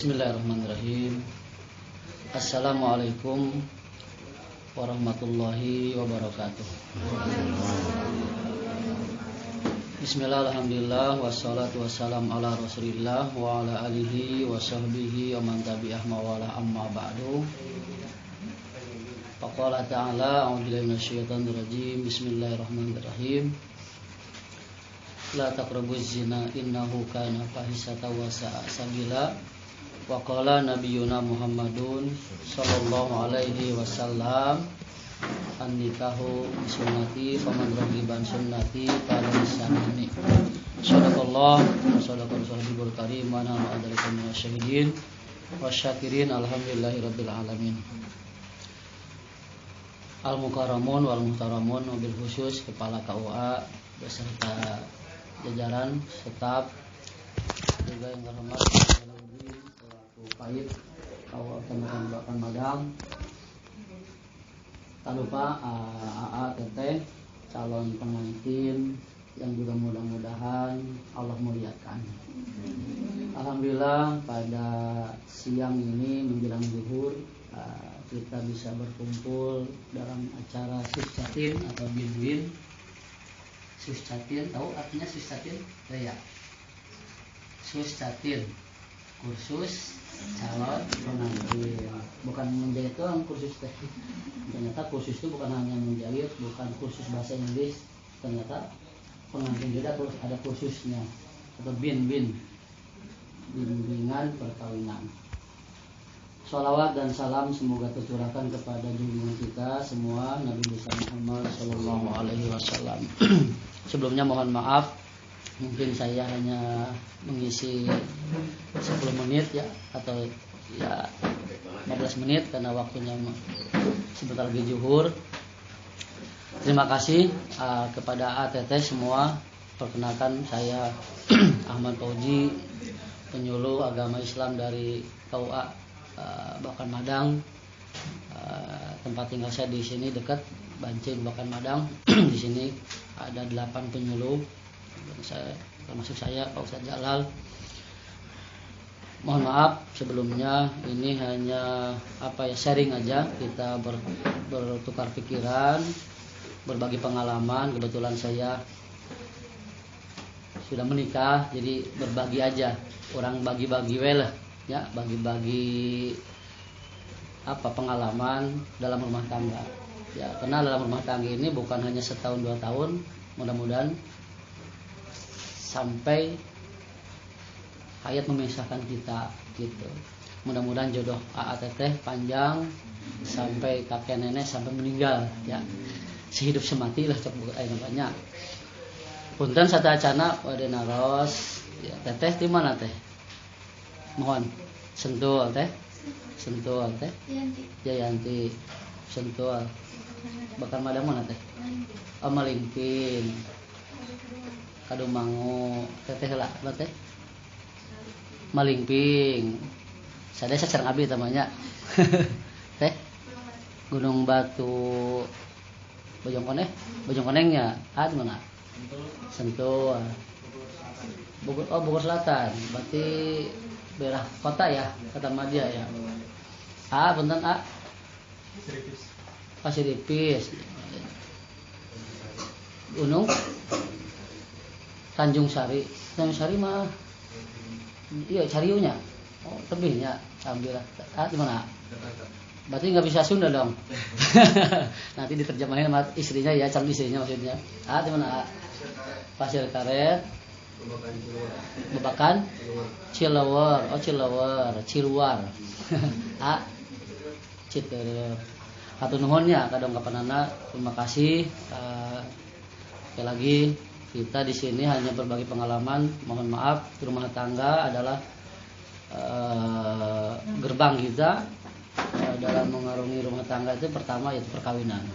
Bismillahirrahmanirrahim. Assalamualaikum warahmatullahi wabarakatuh. Bismillah, alhamdulillah, wassalatu wassalamu ala rasulillah wa ala alihi wa sahbihi wa man tabi'ah mawala amma ba'du. Faqala ta'ala a'udzubillahi minasyaitonir rajim. Bismillahirrahmanirrahim. La taqrabuz zina innahu kana fahisatan wa sa'a sabila. Wa qala nabiyuna Muhammadun sallallahu alaihi wasallam an-nikahu sunnati faman raghiban sunnati falaysa minni. Sadaqallah wa sadaqa rasulul karim wa nahnu adzalika minasyahidin wasyakirin alhamdulillahirabbil alamin. Al-mukarramun wal muhtaramun, mobil khusus kepala KUA beserta jajaran staf, juga yang terhormat Pahit awal teman-teman Madang, tak lupa AA Teteh calon pengantin yang juga mudah-mudahan Allah muliakan. Alhamdulillah pada siang ini menjelang zuhur kita bisa berkumpul dalam acara Suscatin atau Bin-Bin. Suscatin, tahu artinya Suscatin? Ya. Suscatin, kursus calon pengantin, bukan menjahit doang kursus teh. Ternyata kursus itu bukan hanya menjahit, bukan kursus bahasa Inggris. Ternyata pengantin juga ada kursusnya, atau bimbingan perkawinan. Sholawat dan salam semoga tercurahkan kepada junjungan kita semua Nabi besar Muhammad Sallallahu Alaihi Wasallam. Sebelumnya mohon maaf, mungkin saya hanya mengisi 10 menit ya, atau ya 15 menit karena waktunya sebentar lagi zuhur. Terima kasih kepada ATT semua. Perkenalkan, saya Ahmad Fauji, penyuluh agama Islam dari KUA Bakan Madang. Tempat tinggal saya di sini dekat Bancing Bakan Madang. Di sini ada 8 penyuluh. Saya, termasuk saya, Pak Ustadz Jalal. Mohon maaf sebelumnya, ini hanya sharing aja, kita bertukar pikiran, berbagi pengalaman. Kebetulan saya sudah menikah, jadi berbagi aja, orang bagi-bagi lah ya, bagi-bagi pengalaman dalam rumah tangga ya, karena dalam rumah tangga ini bukan hanya setahun 2 tahun, mudah-mudahan sampai hayat memisahkan kita gitu. Mudah-mudahan jodoh AATT panjang sampai kakek nenek sampai meninggal ya. Sehidup semati lah cok banyak. Punten satu acana wadena ros ya, teteh di mana teh? Mohon Sentul teh. Sentul teh. Jayanti. Sentul. Bakal Madang mana teh? Malingping. Kadumangu teteh lah teh Malingping. Saya sareng abdi tamanya. Teh Gunung Batu Bojongkonengnya di mana? Sentul. Bogor Selatan. Berarti daerah kota ya, Kota Madia ya. Punten Pasir Ipis. Gunung Tanjung Sari mah iya Cariunya. Oh, tebihnya alhamdulillah. Di mana? Berarti nggak bisa Sunda dong. Nanti diterjemahin sama istrinya ya, calon istrinya maksudnya. Di mana? Pasir Karet. Babakan Cilawar. Oh, Ciluar. Citeureuk. Hatur nuhun ya kadang kapanana. Terima kasih. Sekali lagi kita di sini hanya berbagi pengalaman. Mohon maaf, rumah tangga adalah gerbang kita dalam mengarungi rumah tangga. Itu pertama yaitu perkawinan.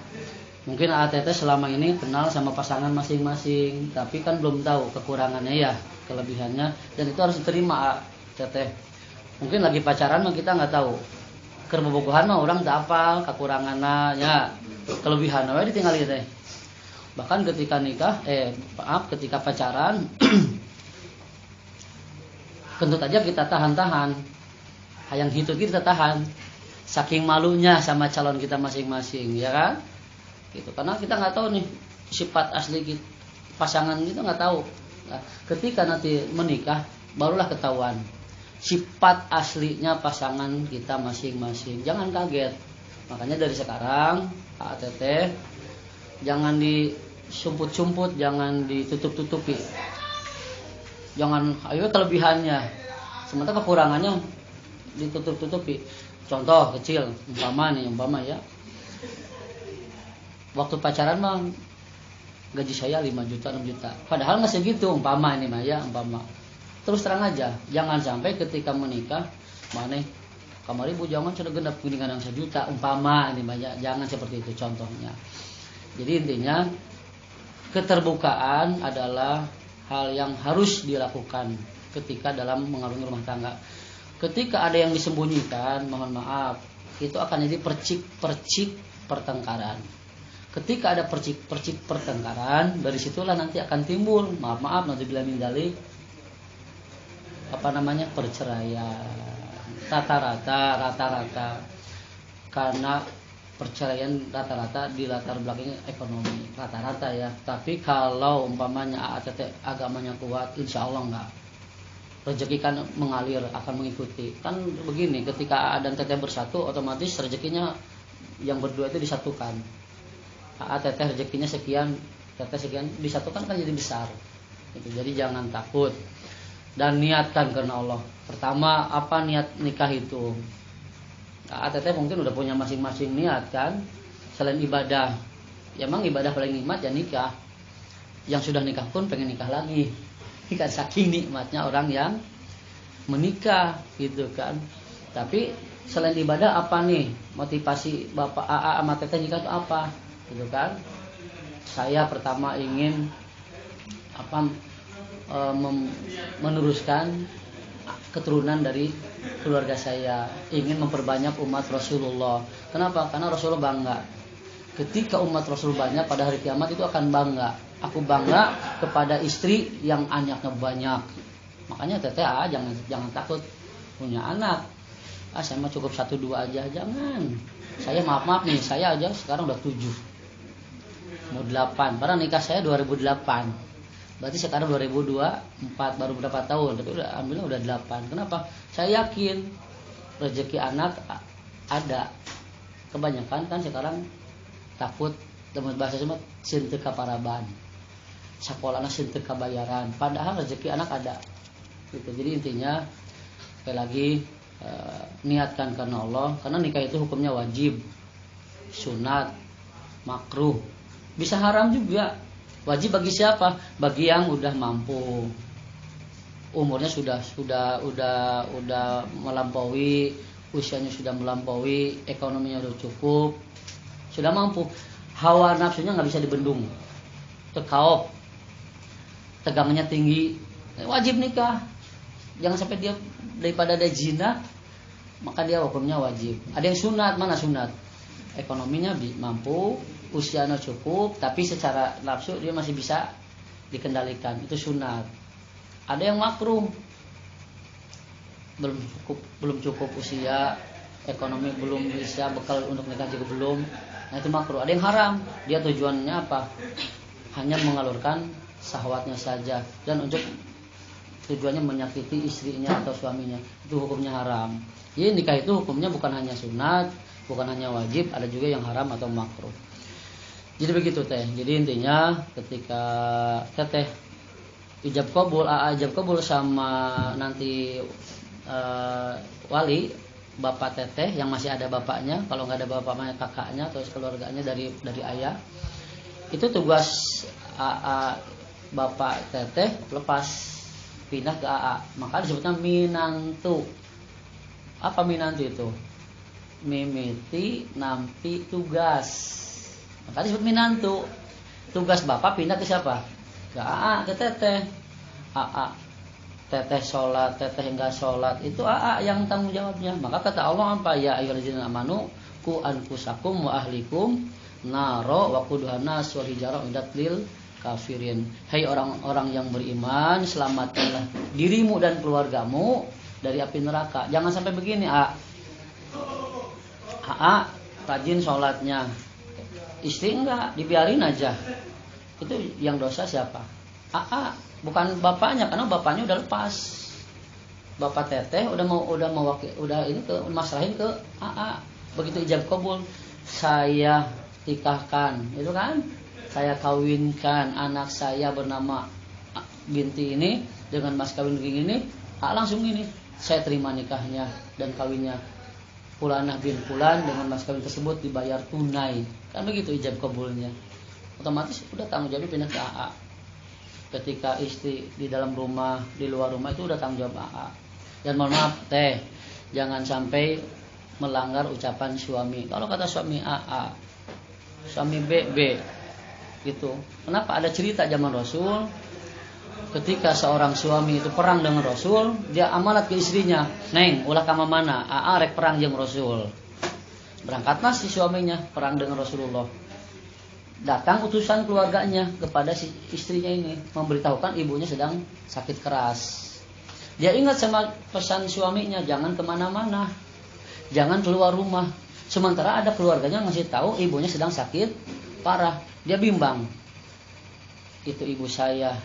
Mungkin ATT selama ini kenal sama pasangan masing-masing, tapi kan belum tahu kekurangannya ya, kelebihannya, dan itu harus diterima ATT. Mungkin lagi pacaran mah kita nggak tahu. Keur bobogohan mah orang tak apal kekurangannya, ya kelebihannya we ditinggal teh. Bahkan ketika ketika pacaran kentut aja kita tahan-tahan hayang hitu kita tahan. Saking malunya sama calon kita masing-masing, ya kan? Gitu. Karena kita nggak tahu nih sifat asli kita, pasangan kita nggak tahu. Nah, ketika nanti menikah barulah ketahuan sifat aslinya pasangan kita masing-masing. Jangan kaget. Makanya dari sekarang AATT jangan disumput-sumput, jangan ditutup-tutupi. Jangan ayo kelebihannya, sementara kekurangannya ditutup-tutupi. Contoh kecil, umpama ya. Waktu pacaran mah gaji saya 5 juta, 6 juta. Padahal nggak segitu, umpama. Terus terang aja, jangan sampai ketika menikah maneh kamari bujangan sudah genap kuningan yang 1 juta, umpama ya. Jangan seperti itu contohnya. Jadi intinya keterbukaan adalah hal yang harus dilakukan ketika dalam mengarungi rumah tangga. Ketika ada yang disembunyikan, mohon maaf, itu akan jadi percik-percik pertengkaran. Ketika ada percik-percik pertengkaran, dari situlah nanti akan timbul, maaf, nanti bila mindalik, perceraian. Rata-rata, karena perceraian rata-rata di latar belakangnya ekonomi, rata-rata ya. Tapi kalau umpamanya AATT agamanya kuat, insya Allah enggak. Rezeki kan mengalir, akan mengikuti. Kan begini, ketika A dan TT bersatu, otomatis rezekinya yang berdua itu disatukan. TT rezekinya sekian, TT sekian, disatukan kan jadi besar. Gitu. Jadi jangan takut dan niatkan karena Allah. Pertama, apa niat nikah itu? TT mungkin udah punya masing-masing niat kan. Selain ibadah, ya emang ibadah paling nikmat ya nikah. Yang sudah nikah pun pengen nikah lagi. Kan saking nikmatnya orang yang menikah gitu kan. Tapi selain ibadah apa nih motivasi Bapak AA sama Teteh nikah itu apa gitu kan? Saya pertama ingin meneruskan keturunan dari keluarga saya, ingin memperbanyak umat Rasulullah. Kenapa? Karena Rasulullah bangga. Ketika umat Rasul banyak pada hari kiamat itu akan bangga. Aku bangga kepada istri yang anaknya banyak. Makanya Teteh jangan takut punya anak. Saya mah cukup 1-2 aja, jangan. Saya maaf nih, saya aja sekarang udah 7. Mau 8. Padahal nikah saya 2008. Berarti sekarang 2024, baru berapa tahun, tapi alhamdulillah udah 8. Kenapa? Saya yakin rezeki anak ada. Kebanyakan kan sekarang takut teman bahasa semua sintek kaparaban. Sekolahnya sintek kabayaran. Padahal rezeki anak ada. Gitu. Jadi intinya sekali lagi niatkan karena Allah, karena nikah itu hukumnya wajib, sunat, makruh, bisa haram juga. Wajib bagi siapa? Bagi yang udah mampu, umurnya sudah melampaui, usianya sudah melampaui, ekonominya udah cukup, sudah mampu. Hawa nafsunya nggak bisa dibendung, tekaop, tegangannya tinggi, wajib nikah. Jangan sampai dia daripada ada zina, maka dia hukumnya wajib. Ada yang sunat, mana sunat? Ekonominya mampu, usianya cukup, tapi secara nafsu dia masih bisa dikendalikan, itu sunat. Ada yang makruh, belum cukup usia, ekonomi belum bisa, bekal untuk nikah juga belum, nah itu makruh. Ada yang haram, dia tujuannya apa? Hanya mengalurkan syahwatnya saja, dan untuk tujuannya menyakiti istrinya atau suaminya, itu hukumnya haram. Jadi nikah itu hukumnya bukan hanya sunat, bukan hanya wajib, ada juga yang haram atau makruh. Jadi begitu Teh. Jadi intinya ketika Teteh ijab kabul, ijab kabul sama nanti wali bapak Teteh yang masih ada bapaknya, kalau nggak ada bapaknya kakaknya atau keluarganya dari ayah, itu tugas bapak Teteh lepas pindah ke AA, maka disebutnya minantu. Apa minantu itu? Mimiti nampi tugas, maka disebut minantu. Tugas bapak pindah ke siapa? Ke AA, ke Teteh. AA, Teteh sholat, Teteh enggak sholat, itu AA yang tanggung jawabnya. Maka kata Allah apa? Ya ayyuhallazina amanu qu anfusakum wa ahlikum naro wa quduhan nas wal hijarah uiddat lil kafirin. Hai orang-orang yang beriman, selamatkanlah dirimu dan keluargamu dari api neraka. Jangan sampai begini, rajin sholatnya, istri enggak, dibiarin aja. Itu yang dosa siapa? Bukan bapaknya, karena bapaknya udah lepas. Bapak teteh udah ini ke masrahin ke begitu ijab kabul, saya nikahkan, itu kan, saya kawinkan anak saya bernama binti ini dengan mas kawin begini, langsung ini saya terima nikahnya dan kawinnya Fulanah bin Fulan dengan mas kawin tersebut dibayar tunai, kan begitu ijab kabulnya. Otomatis udah tanggung jawab pindah ke Ketika istri di dalam rumah, di luar rumah itu udah tanggung jawab Dan mohon maaf teh, jangan sampai melanggar ucapan suami. Kalau kata suami suami B gitu. Kenapa? Ada cerita zaman Rasul, ketika seorang suami itu perang dengan Rasul, dia amanat ke istrinya, "Neng, ulah ka mana? Rek perang jeung Rasul." Berangkatlah si suaminya perang dengan Rasulullah. Datang utusan keluarganya kepada si istrinya ini, memberitahukan ibunya sedang sakit keras. Dia ingat sama pesan suaminya, jangan kemana-mana, jangan keluar rumah. Sementara ada keluarganya ngasih tahu ibunya sedang sakit parah. Dia bimbang. Itu ibu saya,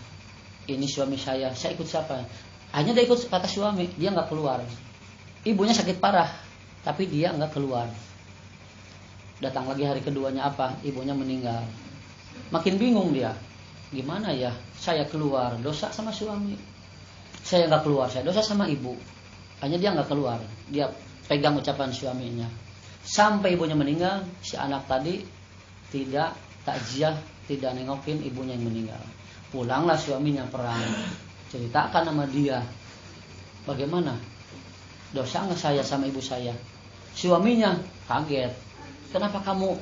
ini suami saya ikut siapa? Hanya dia ikut kata suami, dia nggak keluar. Ibunya sakit parah, tapi dia nggak keluar. Datang lagi hari keduanya apa? Ibunya meninggal. Makin bingung dia. Gimana ya? Saya keluar, dosa sama suami. Saya nggak keluar, saya dosa sama ibu. Hanya dia nggak keluar. Dia pegang ucapan suaminya. Sampai ibunya meninggal, si anak tadi tidak takziah, tidak nengokin ibunya yang meninggal. Pulanglah suaminya perang. Ceritakan sama dia. Bagaimana? Dosa nggak saya sama ibu saya? Suaminya kaget. Kenapa kamu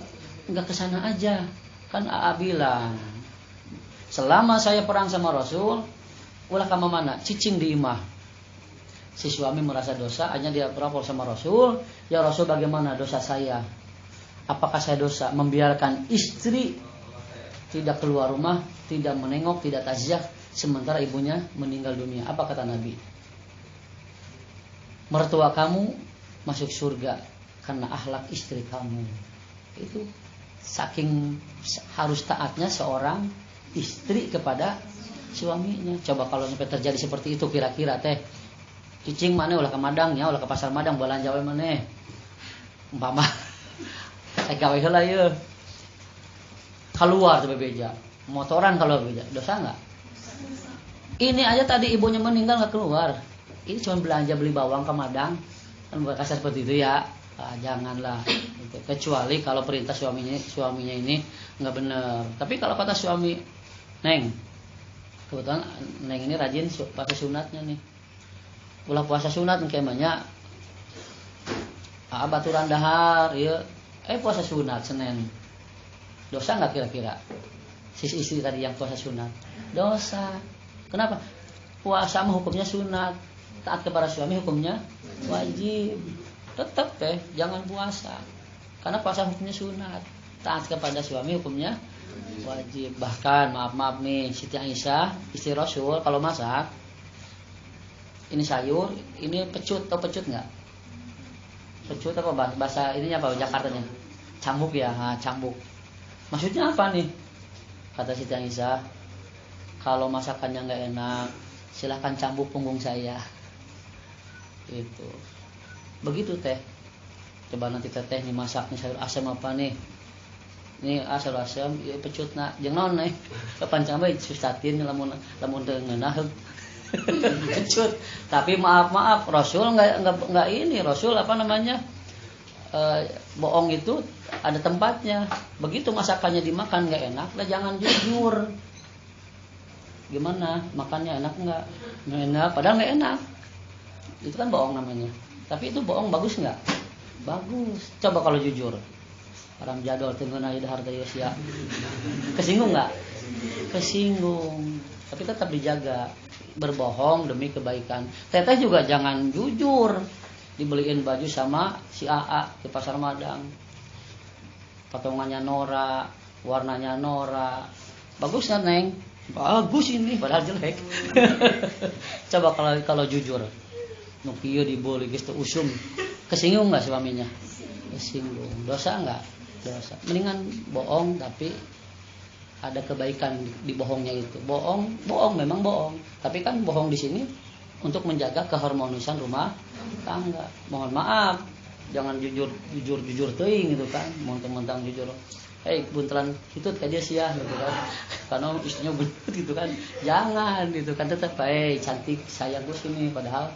nggak kesana aja? Kan bilang, selama saya perang sama Rasul, ulah kamu mana? Cicing di imah. Si suami merasa dosa, hanya dia berapor sama Rasul. Ya Rasul, bagaimana dosa saya? Apakah saya dosa membiarkan istri tidak keluar rumah, tidak menengok, tidak takziah, sementara ibunya meninggal dunia? Apa kata Nabi? Mertua kamu masuk surga karena akhlak istri kamu. Itu saking harus taatnya seorang istri kepada suaminya. Coba kalau sampai terjadi seperti itu, kira-kira teh cicing mana ulah ke Madang ya, ulah ke pasar Madang belanja we maneh. Umpama saya gawe heula ye. Keluar tuh bebeja, motoran kalau bebeja, dosa enggak? Ini aja tadi ibunya meninggal enggak keluar. Ini cuma belanja beli bawang ke Madang. Kan bukan kasar seperti itu ya. Janganlah. Kecuali kalau perintah suaminya ini enggak benar. Tapi kalau kata suami, "Neng, kebetulan Neng ini rajin puasa sunatnya nih. Ulah puasa sunat kemanya baturan dahar ya. Puasa sunat Senin. Dosa nggak kira-kira? Sisi istri tadi yang puasa sunat. Dosa. Kenapa? Puasa mah hukumnya sunat. Taat kepada suami hukumnya wajib. Tetap jangan puasa. Karena puasa hukumnya sunat. Taat kepada suami hukumnya wajib. Bahkan maaf nih, Siti Aisyah istri Rasul kalau masak ini sayur, ini pecut, tau pecut nggak? Pecut apa bahasa ininya apa Jakartanya? Cambuk ya, cambuk. Maksudnya apa nih? Kata Siti Aisyah, kalau masakannya nggak enak, silahkan cambuk punggung saya. Itu. Begitu teh. Coba nanti teteh nih masak nih sayur asam apa nih? Ini sayur asam, ya pecut nak, jeung naon nih? Pancang bae sustatin lamun teu ngeunah. Pecut. Tapi maaf Rasul nggak ini, Rasul apa namanya? Bohong itu ada tempatnya. Begitu masakannya dimakan nggak enak, lah jangan jujur. Gimana? Makannya enak nggak? Nggak enak, padahal nggak enak. Itu kan bohong namanya. Tapi itu bohong bagus nggak? Bagus. Coba kalau jujur. Orang jadol tengeuna ieu harta ieu sia. Kesinggung nggak? Kesinggung. Tapi tetap dijaga. Berbohong demi kebaikan. Teteh juga jangan jujur. Dibeliin baju sama si AA di pasar Madang. Potongannya Nora, warnanya Nora. Bagus kan, Neng? Bagus ini, padahal jelek. Coba kalau jujur. nu kieu dibeuleung geus teu usum. Kesinggung enggak suaminya? Kesinggung. Dosa enggak? Dosa. Mendingan bohong tapi ada kebaikan di bohongnya itu. Bohong memang bohong. Tapi kan bohong di sini untuk menjaga keharmonisan rumah tangga. Mohon maaf, jangan jujur teuing gitu kan. Mentang-mentang jujur. Buntelan itu teh dia sia gitu kan. Karena istrinya belut gitu kan. Jangan gitu kan, tetap cantik sayang gue sini padahal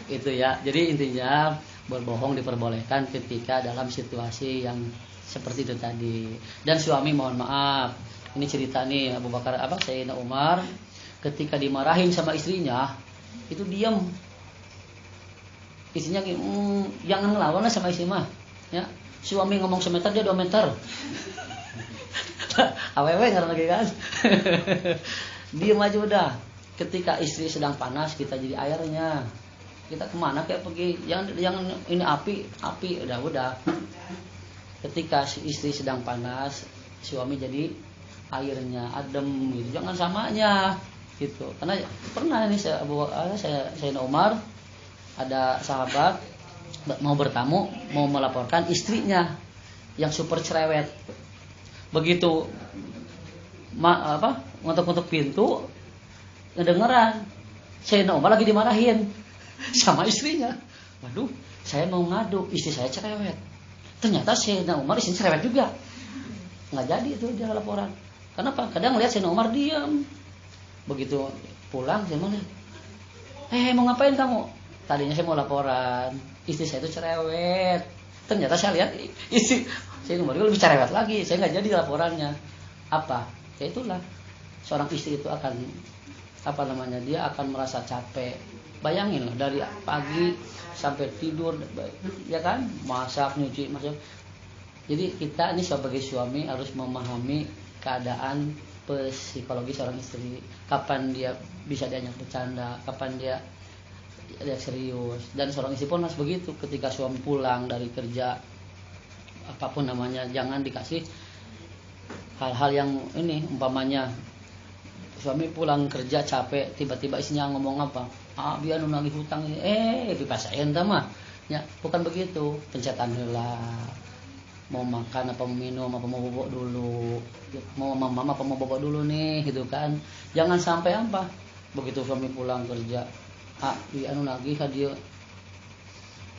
itu ya. Jadi intinya berbohong diperbolehkan ketika dalam situasi yang seperti itu tadi. Dan suami mohon maaf, ini cerita nih Abu Bakar Sayyidina Umar ketika dimarahin sama istrinya itu diam. Istrinya jangan ngelawan lah sama istri mah ya. Suami ngomong semeter dia 2 meter. Awewe karena lagi kan. Diam aja udah. Ketika istri sedang panas kita jadi airnya. Kita kemana kayak pergi? Yang ini api udah. Ketika si istri sedang panas, suami jadi airnya, adem gitu. Jangan samanya gitu. Karena pernah nih saya Umar ada sahabat mau bertamu, mau melaporkan istrinya yang super cerewet. Begitu ngetuk-ngetuk pintu, ngedengeran Sayyidina Umar lagi dimarahin sama istrinya. Waduh, saya mau ngadu, istri saya cerewet. Ternyata Sayyidina Umar istrinya cerewet juga. Nggak jadi itu dia laporan. Kenapa? Kadang lihat Sayyidina Umar diam. Begitu pulang saya mau mau ngapain kamu? Tadinya saya mau laporan, istri saya itu cerewet. Ternyata saya lihat istri Sayyidina Umar lebih cerewet lagi. Saya nggak jadi laporannya. Apa? Ya itulah. Seorang istri itu akan dia akan merasa capek. Bayangin loh, dari pagi sampai tidur ya kan, masak, nyuci, Jadi kita ini sebagai suami harus memahami keadaan psikologi seorang istri. Kapan dia bisa diajak bercanda, kapan dia serius. Dan seorang istri pun harus begitu. Ketika suami pulang dari kerja, apapun namanya, jangan dikasih hal-hal yang ini. Umpamanya suami pulang kerja capek, tiba-tiba istrinya ngomong apa? Biar nagih hutang ini, dipasain mah. Ya, bukan begitu. Pencetan heula. Mau makan apa mau minum apa mau bobok dulu. Mau mama apa mau bobok dulu nih, gitu kan. Jangan sampai apa? Begitu suami pulang kerja, nagih dia.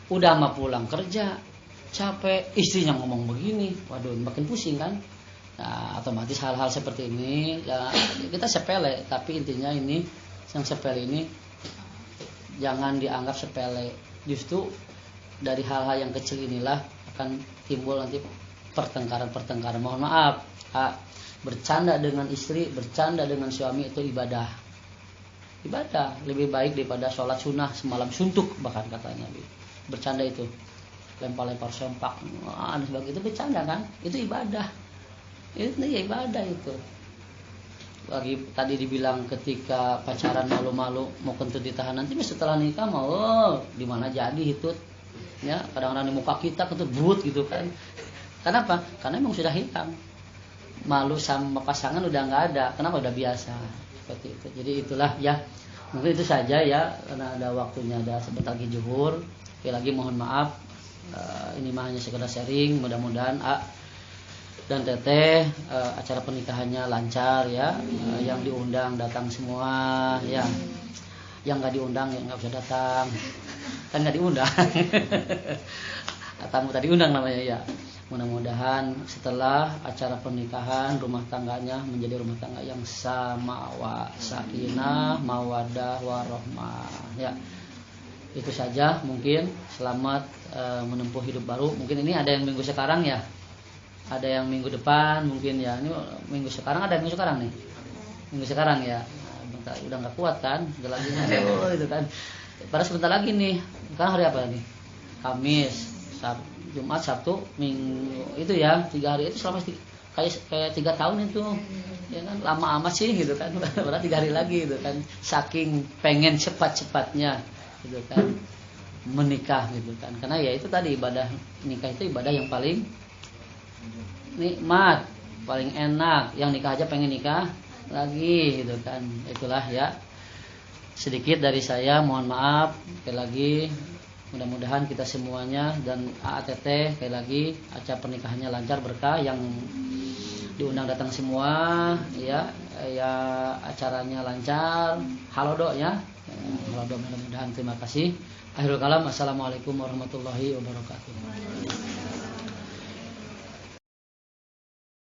Udah mah pulang kerja, capek, istrinya ngomong begini. Waduh, makin pusing kan? Nah, otomatis hal-hal seperti ini ya, kita sepele, tapi intinya ini yang sepele ini jangan dianggap sepele. Justru dari hal-hal yang kecil inilah akan timbul nanti pertengkaran. Mohon maaf, bercanda dengan istri, bercanda dengan suami itu ibadah lebih baik daripada sholat sunnah semalam suntuk, bahkan katanya bercanda itu lempar sempak sebagainya itu bercanda kan, itu ibadah. Itu ya ibadah itu. Lagi tadi dibilang ketika pacaran malu-malu mau kentut ditahan, nanti setelah nikah mau di mana jadi itu ya. Kadang-kadang di muka kita kentut but gitu kan. Kenapa? Karena memang sudah hilang. Malu sama pasangan udah nggak ada. Kenapa? Udah biasa seperti itu. Jadi itulah ya. Mungkin itu saja ya, karena ada waktunya, ada sebentar lagi zuhur. Sekali lagi mohon maaf. Ini mah hanya sekedar sharing. Mudah-mudahan dan Teteh acara pernikahannya lancar ya. Yang diundang datang semua ya. Yang nggak diundang ya nggak usah datang, kan nggak diundang. Tamu tadi undang namanya ya. Mudah-mudahan setelah acara pernikahan rumah tangganya menjadi rumah tangga yang sakinah, mawaddah, warahmah ya. Itu saja mungkin. Selamat menempuh hidup baru. Mungkin ini ada yang minggu sekarang ya, ada yang minggu depan mungkin ya. Ini minggu sekarang, ada yang minggu sekarang nih. Minggu sekarang ya. Bentar, udah nggak kuat kan? Udah lagi itu kan. Pada sebentar lagi nih. Sekarang hari apa nih? Kamis, Jumat, Sabtu, Minggu. Itu ya 3 hari itu selama kayak 3 tahun itu. Ya kan lama amat sih gitu kan. Padahal 3 hari lagi gitu kan. Saking pengen cepat-cepatnya gitu kan menikah gitu kan. Karena ya itu tadi, ibadah nikah itu ibadah yang paling nikmat, paling enak. Yang nikah aja pengen nikah lagi gitu kan. Itulah ya. sedikit dari saya, mohon maaf. Sekali lagi mudah-mudahan kita semuanya dan AATT sekali lagi acara pernikahannya lancar berkah, yang diundang datang semua ya, acaranya lancar. Halodo ya. Halodo, mudah-mudahan. Terima kasih. Akhirul kalam, assalamualaikum warahmatullahi wabarakatuh.